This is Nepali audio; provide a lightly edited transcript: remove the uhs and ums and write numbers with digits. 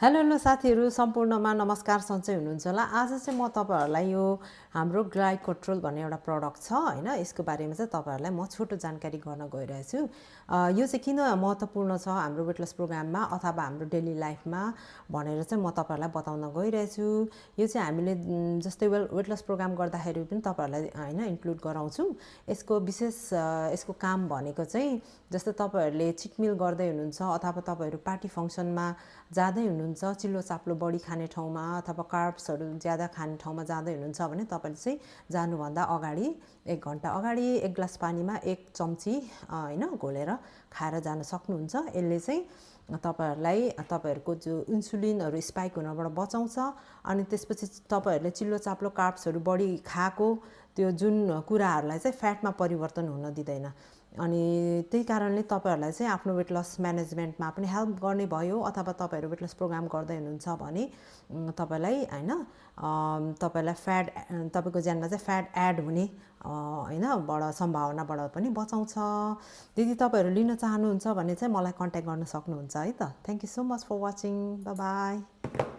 हेलो हेलो साथीहरू सम्पूर्णमा नमस्कार सन्चै हुनुहुन्छ होला। आज चाहिँ म तपाईहरुलाई यो हाम्रो ग्लाइकोट्रोल भन्ने एउटा प्रडक्ट छ हैन, यसको बारेमा चाहिँ तपाईहरुलाई म छोटो जानकारी गर्न गइरहेको छु। यो चाहिँ किन महत्त्वपूर्ण छ हाम्रो वेट लस प्रोग्राममा अथवा हाम्रो डेली लाइफमा भनेर चाहिँ म तपाईहरुलाई बताउन गइरहेको छु। यो चाहिँ हामीले जस्तै वेट लस प्रोग्राम गर्दाखेरि पनि तपाईहरुलाई हैन इन्क्लुड गराउँछौं। यसको विशेष यसको काम भनेको चाहिँ जस्तै तपाईहरुले चिटमिल गर्दै हुनुहुन्छ अथवा तपाईहरु पार्टी फंक्सनमा जाँदै हुनुहुन्छ, चिल्लो चाप्लो बढी खाने ठाउँमा अथवा कार्ब्सहरु ज्यादा खाने ठाउँमा जाँदै हुनुहुन्छ भने तपाईले चाहिँ जानुभन्दा अगाडि 1 घण्टा अगाडि 1 ग्लास पानीमा 1 चम्ची हैन घोलेर खाएर जान सक्नुहुन्छ। यसले चाहिँ तपाईहरुलाई तपाईहरुको जो इन्सुलिनहरु स्पाइक हुनबाट बचाउँछ। अनि त्यसपछि तपाईहरुले चिल्लो चाप्लो कार्ब्सहरु बढी खाएको त्यो जुन कुराहरुलाई चाहिँ फ्याटमा परिवर्तन हुन दिदैन। अनि त्यही कारणले तपाईहरुलाई चाहिँ आफ्नो वेट लस म्यानेजमेन्टमा पनि हेल्प गर्ने भयो अथवा तपाईहरु वेट लस प्रोग्राम गर्दै हुनुहुन्छ भने तपाईलाई हैन तपाईलाई फ्याट तपाईको ज्यानमा चाहिँ फ्याट एड हुने हैन बडा सम्भावनाबाट पनि बचाउँछ। यदि तपाईहरु लिन चाहनुहुन्छ भने चाहिँ मलाई कन्ट्याक्ट गर्न सक्नुहुन्छ है त। Thank you so much for watching. Bye by.